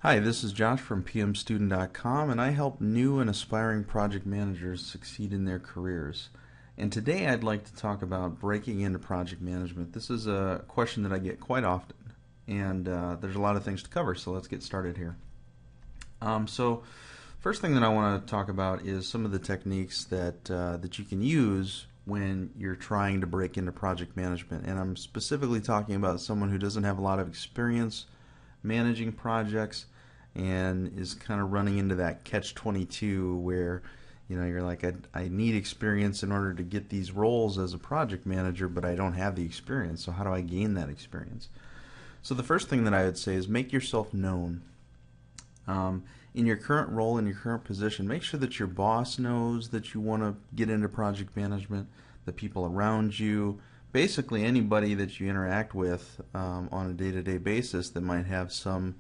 Hi, this is Josh from pmstudent.com, and I help new and aspiring project managers succeed in their careers. And today I'd like to talk about breaking into project management. This is a question that I get quite often, and there's a lot of things to cover, so let's get started here. So, first thing that I want to talk about is some of the techniques that you can use when you're trying to break into project management. And I'm specifically talking about someone who doesn't have a lot of experience managing projects and is kind of running into that catch-22 where you're like, I need experience in order to get these roles as a project manager, but I don't have the experience, so how do I gain that experience? So the first thing that I would say is make yourself known. In your current role, in your current position, make sure that your boss knows that you want to get into project management, the people around you, basically anybody that you interact with on a day-to-day basis that might have some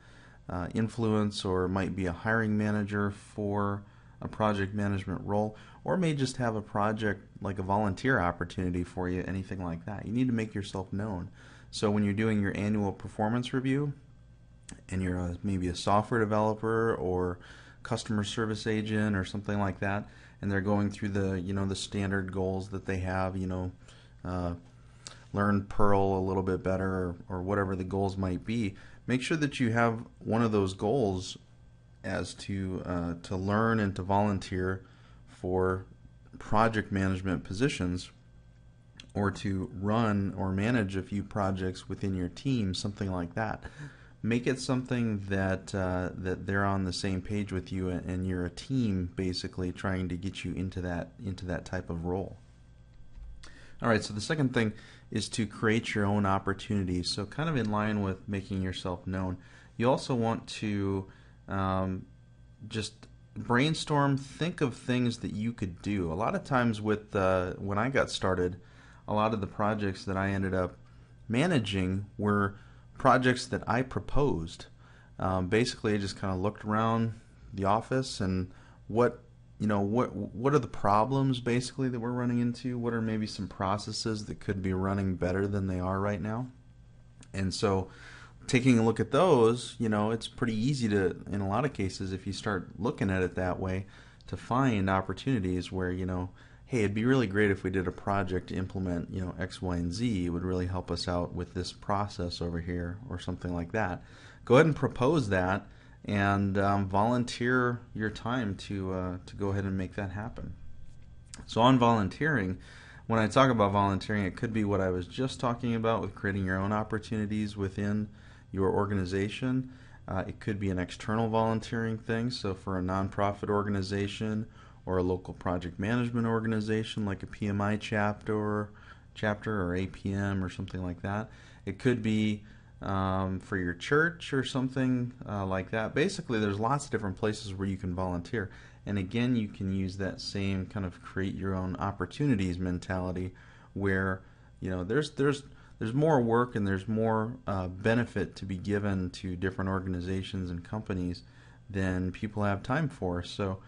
influence or might be a hiring manager for a project management role, or may just have a project like a volunteer opportunity for you, anything like that. You need to make yourself known. So when you're doing your annual performance review and you're maybe a software developer or customer service agent or something like that, and they're going through the standard goals that they have, learn Perl a little bit better, or whatever the goals might be, make sure that you have one of those goals as to learn and to volunteer for project management positions, or to run or manage a few projects within your team, something like that. Make it something that they're on the same page with you, and you're a team basically trying to get you into that type of role. All right, so the second thing is to create your own opportunities. So kind of in line with making yourself known, you also want to just brainstorm, think of things that you could do. A lot of times when I got started, a lot of the projects that I ended up managing were projects that I proposed. Basically, I just kind of looked around the office and what are the problems basically that we're running into? What are maybe some processes that could be running better than they are right now? And so taking a look at those, it's pretty easy to, in a lot of cases, if you start looking at it that way, to find opportunities where, hey, it'd be really great if we did a project to implement, X, Y, and Z. It would really help us out with this process over here or something like that. Go ahead and propose that, and volunteer your time to go ahead and make that happen. So on volunteering, when I talk about volunteering, it could be what I was just talking about with creating your own opportunities within your organization. It could be an external volunteering thing, so for a nonprofit organization or a local project management organization like a PMI chapter or APM or something like that. It could be for your church or something like that. Basically, there's lots of different places where you can volunteer. And again, you can use that same kind of create your own opportunities mentality where, there's more work and there's more benefit to be given to different organizations and companies than people have time for. So,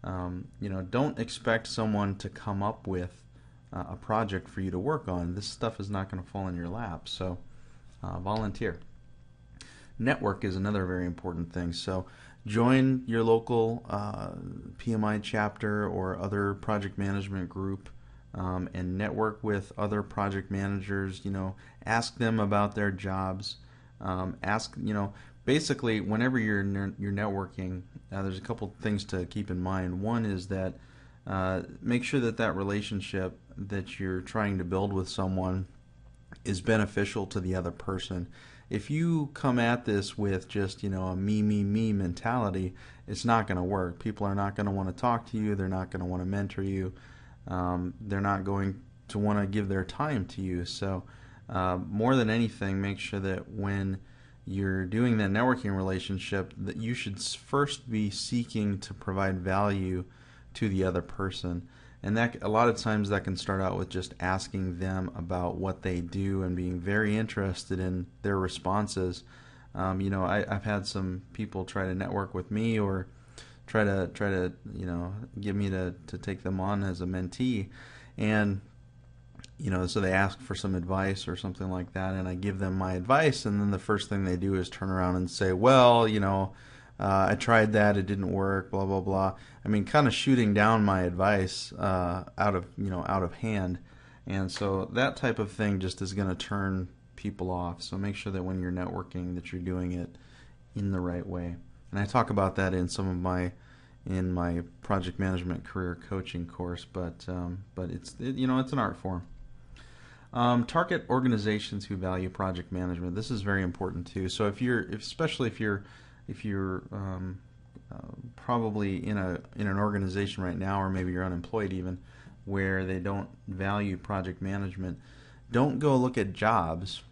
don't expect someone to come up with a project for you to work on. This stuff is not going to fall in your lap. So, volunteer. Network is another very important thing. So join your local PMI chapter or other project management group and network with other project managers. Ask them about their jobs. Basically whenever you're networking, there's a couple things to keep in mind. One is that make sure that relationship that you're trying to build with someone is beneficial to the other person. If you come at this with just, a me mentality, it's not going to work. People are not going to want to talk to you. They're not going to want to mentor you. They're not going to want to give their time to you. So more than anything, make sure that when you're doing that networking relationship, that you should first be seeking to provide value to the other person. And that a lot of times that can start out with just asking them about what they do and being very interested in their responses. I've had some people try to network with me or try to get me to take them on as a mentee, and so they ask for some advice or something like that, and I give them my advice, and then the first thing they do is turn around and say, well, I tried that, it didn't work, blah blah blah. I mean, kind of shooting down my advice out of hand, and so that type of thing just is going to turn people off. So make sure that when you're networking, that you're doing it in the right way. And I talk about that in some of my project management career coaching course, but it's an art form. Target organizations who value project management. This is very important too. So especially if you're probably in an organization right now, or maybe you're unemployed even, where they don't value project management, don't go look at jobs.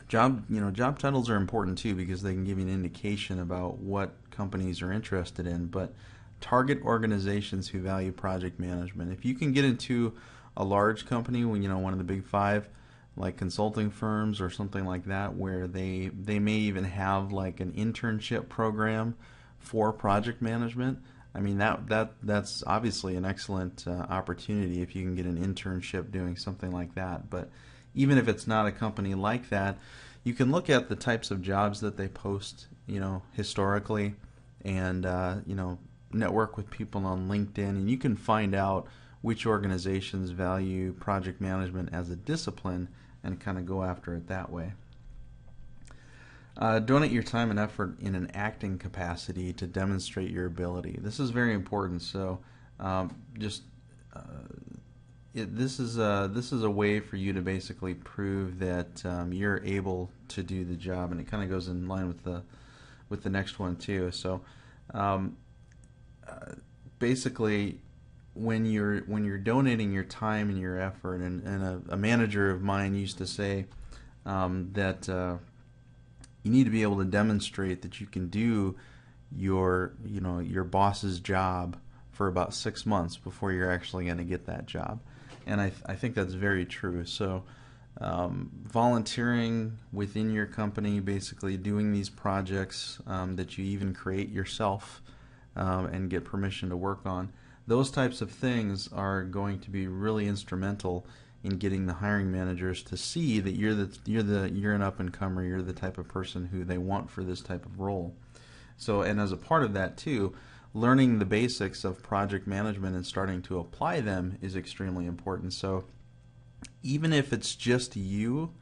Job titles are important too, because they can give you an indication about what companies are interested in. But target organizations who value project management. If you can get into a large company, one of the big five, like consulting firms or something like that, where they may even have like an internship program for project management. I mean, that's obviously an excellent opportunity if you can get an internship doing something like that. But even if it's not a company like that, you can look at the types of jobs that they post, historically, and network with people on LinkedIn, and you can find out which organizations value project management as a discipline and kind of go after it that way. Donate your time and effort in an acting capacity to demonstrate your ability. This is very important. So, this is a way for you to basically prove that you're able to do the job, and it kind of goes in line with the next one too. So, basically, when you're donating your time and your effort, and a manager of mine used to say that you need to be able to demonstrate that you can do your boss's job for about 6 months before you're actually going to get that job, and I think that's very true. So volunteering within your company, basically doing these projects that you even create yourself and get permission to work on. Those types of things are going to be really instrumental in getting the hiring managers to see that you're an up and comer. You're the type of person who they want for this type of role. So, and as a part of that too, learning the basics of project management and starting to apply them is extremely important. So, even if it's just you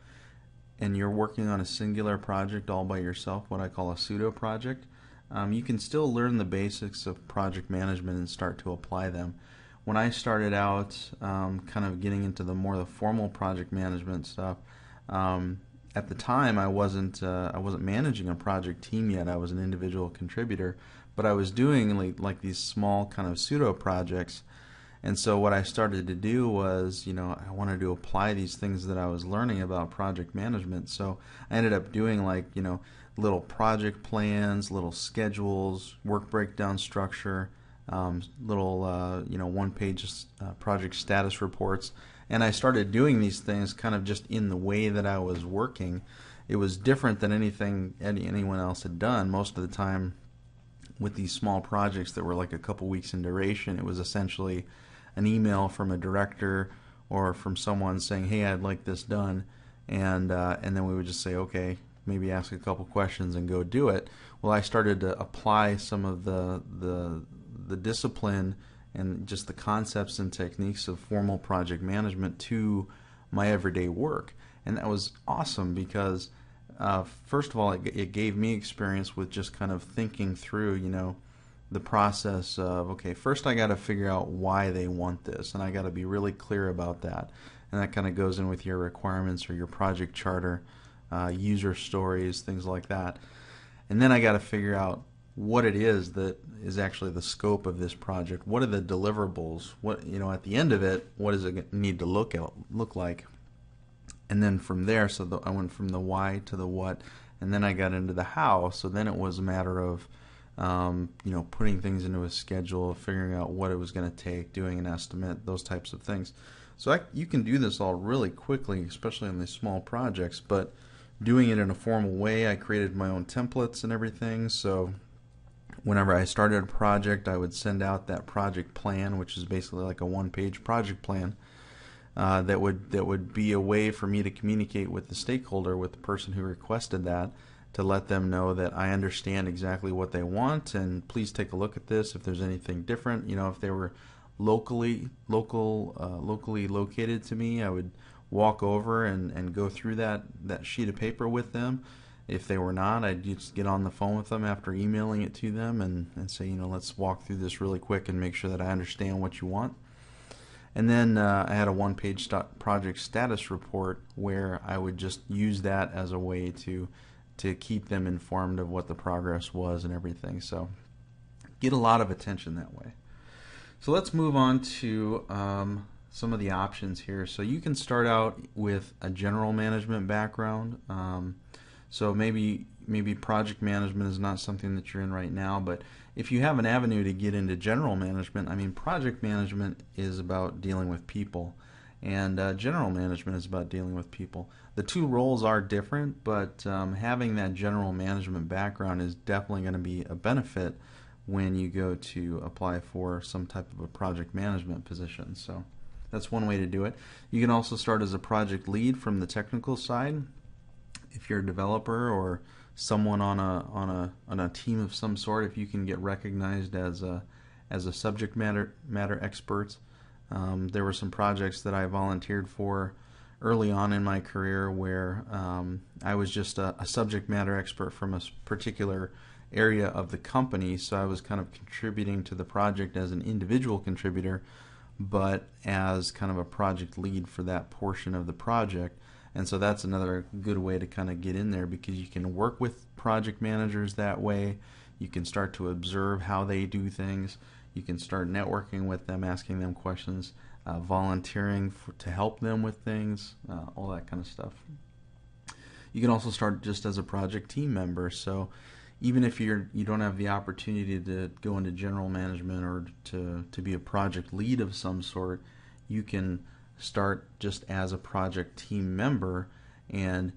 and you're working on a singular project all by yourself, what I call a pseudo project, you can still learn the basics of project management and start to apply them. When I started out, kind of getting into the formal project management stuff, at the time I wasn't managing a project team yet. I was an individual contributor, but I was doing like these small kind of pseudo projects. And so what I started to do was, I wanted to apply these things that I was learning about project management. So I ended up doing little project plans, little schedules, work breakdown structure, little one-page project status reports. And I started doing these things kind of just in the way that I was working. It was different than anything anyone else had done. Most of the time with these small projects that were like a couple weeks in duration, it was essentially an email from a director or from someone saying, "Hey, I'd like this done," and then we would just say, "Okay," maybe ask a couple questions and go do it. Well, I started to apply some of the discipline and just the concepts and techniques of formal project management to my everyday work, and that was awesome because first of all, it gave me experience with just kind of thinking through, the process of, okay, first I got to figure out why they want this, and I got to be really clear about that. And that kind of goes in with your requirements or your project charter, user stories, things like that. And then I got to figure out what it is that is actually the scope of this project. What are the deliverables? What, at the end of it, what does it need to look like? And then from there, I went from the why to the what, and then I got into the how. So then it was a matter of putting things into a schedule, figuring out what it was going to take, doing an estimate, those types of things. So you can do this all really quickly, especially on these small projects, but doing it in a formal way. I created my own templates and everything. So whenever I started a project, I would send out that project plan, which is basically like a one-page project plan. That would be a way for me to communicate with the stakeholder, with the person who requested that, to let them know that I understand exactly what they want, and please take a look at this if there's anything different. If they were locally located to me, I would walk over and go through that sheet of paper with them. If they were not, I'd just get on the phone with them after emailing it to them and say, let's walk through this really quick and make sure that I understand what you want. And then I had a one-page project status report where I would just use that as a way to keep them informed of what the progress was and everything. So get a lot of attention that way. So let's move on to some of the options here. So you can start out with a general management background. So maybe project management is not something that you're in right now, but if you have an avenue to get into general management, project management is about dealing with people, and general management is about dealing with people. The two roles are different, but having that general management background is definitely going to be a benefit when you go to apply for some type of a project management position. So that's one way to do it. You can also start as a project lead from the technical side. If you're a developer or someone on a team of some sort, if you can get recognized as a subject matter expert. There were some projects that I volunteered for early on in my career where I was just a subject matter expert from a particular area of the company, so I was kind of contributing to the project as an individual contributor, but as kind of a project lead for that portion of the project. And so that's another good way to kind of get in there, because you can work with project managers that way. You can start to observe how they do things. You can start networking with them, asking them questions, volunteering to help them with things, all that kind of stuff. You can also start just as a project team member. So even if you don't have the opportunity to go into general management or to be a project lead of some sort, you can start just as a project team member, and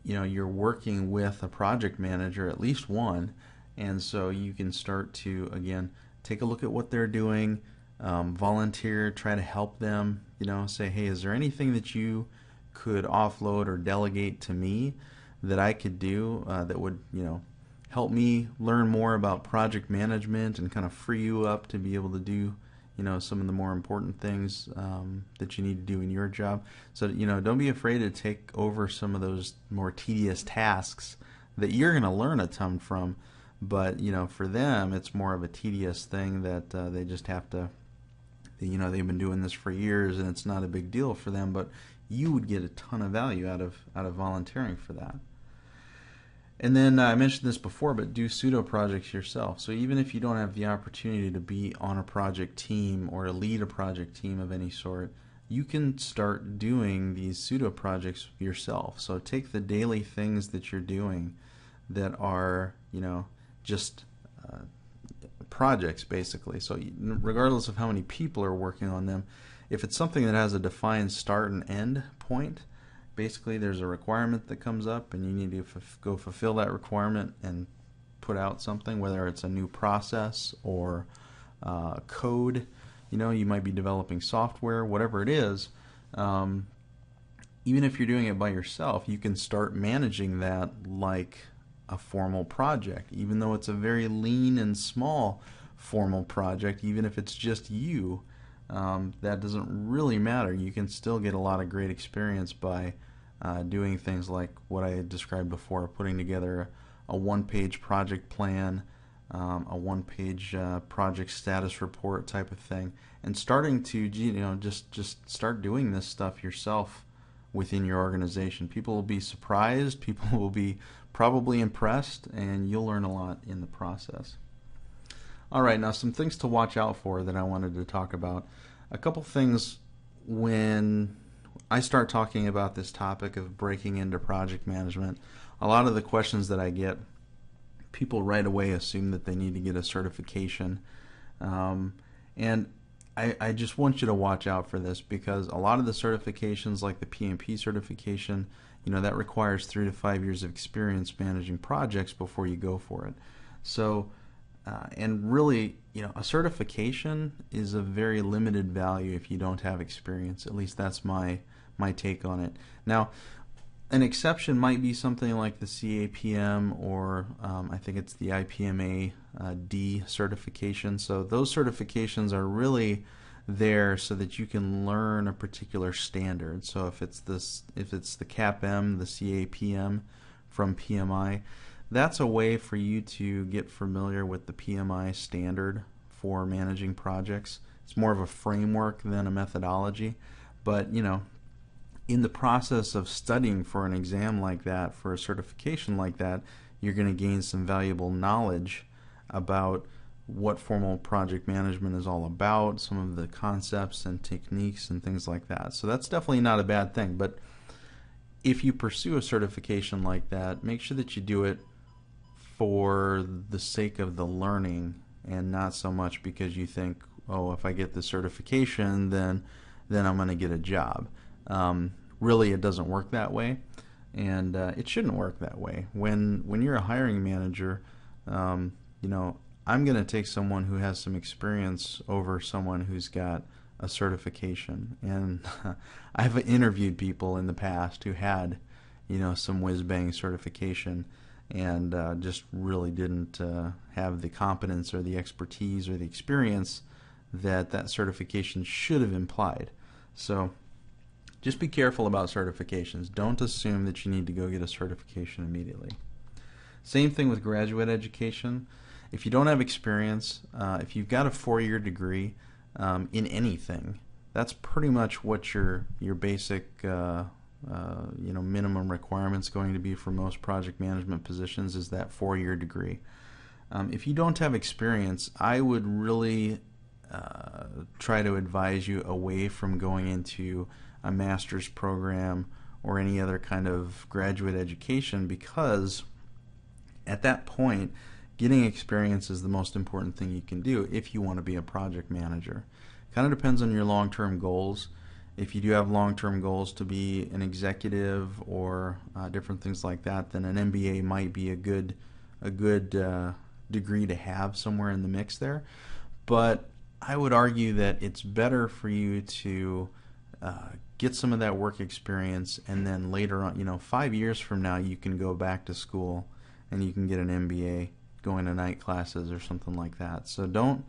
you're working with a project manager, at least one, and so you can start to again take a look at what they're doing, volunteer, try to help them, say, hey, is there anything that you could offload or delegate to me that I could do that would help me learn more about project management and kind of free you up to be able to do some of the more important things that you need to do in your job. So don't be afraid to take over some of those more tedious tasks that you're going to learn a ton from, but for them it's more of a tedious thing that they just have to, they've been doing this for years and it's not a big deal for them, but you would get a ton of value out of volunteering for that. And then I mentioned this before, but do pseudo projects yourself. So even if you don't have the opportunity to be on a project team or to lead a project team of any sort, you can start doing these pseudo projects yourself. So take the daily things that you're doing that are, just projects basically. So regardless of how many people are working on them, if it's something that has a defined start and end point, basically there's a requirement that comes up and you need to go fulfill that requirement and put out something, whether it's a new process or code. You might be developing software, whatever it is. Even if you're doing it by yourself, you can start managing that like a formal project, even though it's a very lean and small formal project. Even if it's just you, that doesn't really matter. You can still get a lot of great experience by doing things like what I described before, putting together a one-page project plan, a one-page project status report type of thing, and starting to just start doing this stuff yourself within your organization. People will be surprised, people will be probably impressed, and you'll learn a lot in the process. Alright, now some things to watch out for that I wanted to talk about. A couple things when I start talking about this topic of breaking into project management. A lot of the questions that I get, people right away assume that they need to get a certification. And I just want you to watch out for this, because a lot of the certifications, like the PMP certification, that requires 3 to 5 years of experience managing projects before you go for it. So and really, a certification is of very limited value if you don't have experience. At least that's my take on it. Now, An exception might be something like the CAPM, or I think it's the IPMA D certification. So those certifications are really there so that you can learn a particular standard. So if it's the CAPM, the CAPM from PMI, that's a way for you to get familiar with the PMI standard for managing projects. It's more of a framework than a methodology, but in the process of studying for an exam like that, for a certification like that, you're going to gain some valuable knowledge about what formal project management is all about, some of the concepts and techniques and things like that. So that's definitely not a bad thing. But if you pursue a certification like that, make sure that you do it for the sake of the learning and not so much because you think, oh, if I get the certification, then I'm going to get a job. Really, it doesn't work that way, and it shouldn't work that way. When you're a hiring manager, I'm going to take someone who has some experience over someone who's got a certification. And I've interviewed people in the past who had, some whiz-bang certification and just really didn't have the competence or the expertise or the experience that certification should have implied. So just be careful about certifications. Don't assume that you need to go get a certification immediately. Same thing with graduate education. If you don't have experience, if you've got a 4-year degree in anything, that's pretty much what your basic minimum requirements going to be for most project management positions is that 4-year degree. If you don't have experience, I would really try to advise you away from going into a master's program or any other kind of graduate education, because at that point getting experience is the most important thing you can do if you want to be a project manager. Kind of depends on your long-term goals. If you do have long-term goals to be an executive or different things like that, then an MBA might be a good degree to have somewhere in the mix there. But I would argue that it's better for you to get some of that work experience, and then later on, 5 years from now, you can go back to school and you can get an MBA, going to night classes or something like that. So don't,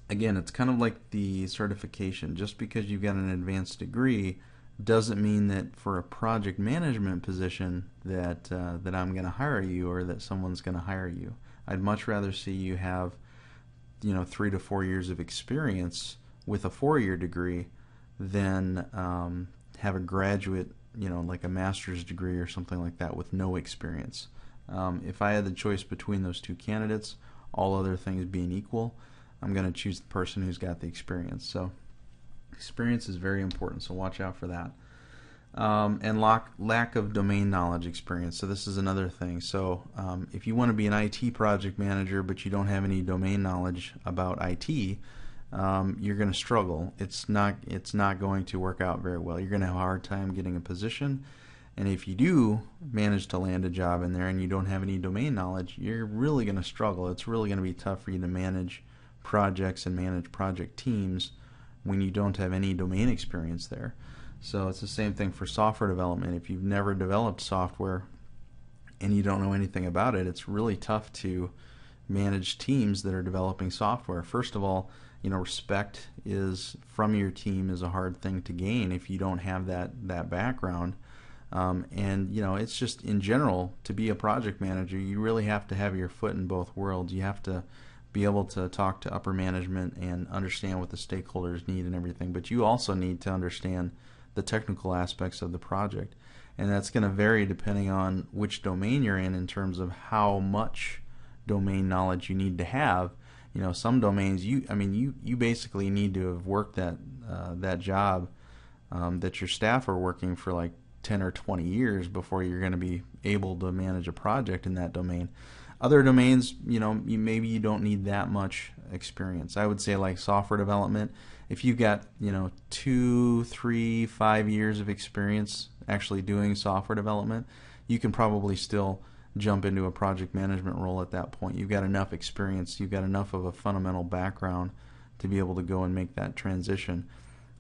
again, it's kind of like the certification. Just because you've got an advanced degree doesn't mean that for a project management position that I'm going to hire you or that someone's going to hire you. I'd much rather see you have 3 to 4 years of experience with a 4-year degree than have a graduate, like a master's degree or something like that with no experience. If I had the choice between those two candidates, all other things being equal, I'm going to choose the person who's got the experience. So experience is very important, so watch out for that. And lack of domain knowledge experience. So this is another thing. So if you want to be an IT project manager but you don't have any domain knowledge about IT, you're going to struggle. It's not going to work out very well. You're going to have a hard time getting a position. And if you do manage to land a job in there and you don't have any domain knowledge, you're really going to struggle. It's really going to be tough for you to manage projects and manage project teams when you don't have any domain experience there. So it's the same thing for software development. If you've never developed software and you don't know anything about it, it's really tough to manage teams that are developing software. First of all, respect is from your team is a hard thing to gain if you don't have that background. And it's just in general, to be a project manager, you really have to have your foot in both worlds. You have to be able to talk to upper management and understand what the stakeholders need and everything, but you also need to understand the technical aspects of the project, and that's going to vary depending on which domain you're in terms of how much domain knowledge you need to have. Some domains you basically need to have worked that job that your staff are working for like 10 or 20 years before you're going to be able to manage a project in that domain. Other domains, maybe you don't need that much experience. I would say like software development, if you've got 2, 3, 5 years of experience actually doing software development, you can probably still jump into a project management role at that point. You've got enough experience, you've got enough of a fundamental background to be able to go and make that transition.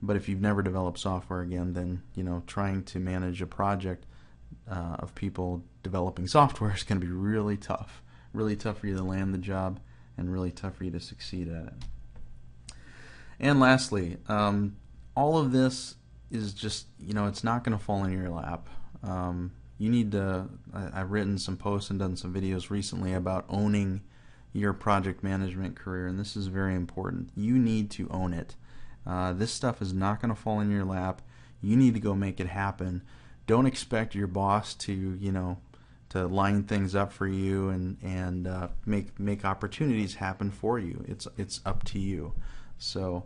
But if you've never developed software again, then trying to manage a project of people developing software is going to be really tough. Really tough for you to land the job, and really tough for you to succeed at it. And lastly, all of this is just, it's not going to fall in your lap. You need to, I've written some posts and done some videos recently about owning your project management career, and this is very important. You need to own it. This stuff is not going to fall in your lap. You need to go make it happen. Don't expect your boss to, to line things up for you and make opportunities happen for you. It's up to you. So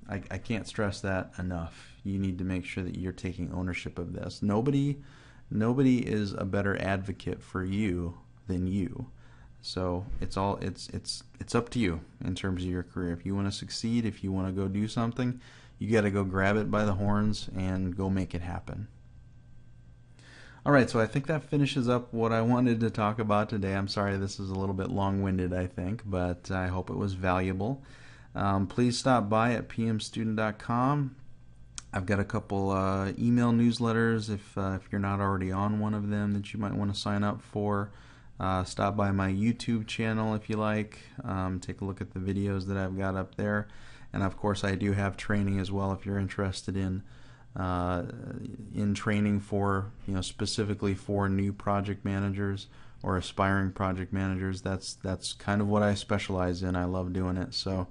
I can't stress that enough. You need to make sure that you're taking ownership of this. Nobody is a better advocate for you than you. So it's up to you in terms of your career. If you want to succeed, if you want to go do something, you got to go grab it by the horns and go make it happen. All right, so I think that finishes up what I wanted to talk about today. I'm sorry this is a little bit long-winded, I think, but I hope it was valuable. Please stop by at pmstudent.com. I've got a couple email newsletters if you're not already on one of them that you might want to sign up for. Stop by my YouTube channel if you like. Take a look at the videos that I've got up there. And of course I do have training as well if you're interested in training for, specifically for new project managers or aspiring project managers. That's kind of what I specialize in. I love doing it. So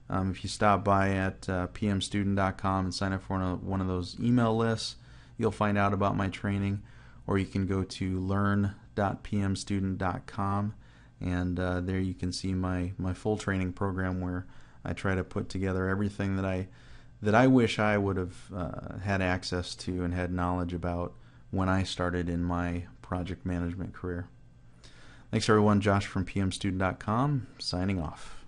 if you stop by at pmstudent.com and sign up for one of those email lists, you'll find out about my training. Or you can go to learn.pmstudent.com, and there you can see my full training program where I try to put together everything that I wish I would have had access to and had knowledge about when I started in my project management career. Thanks everyone. Josh from pmstudent.com signing off.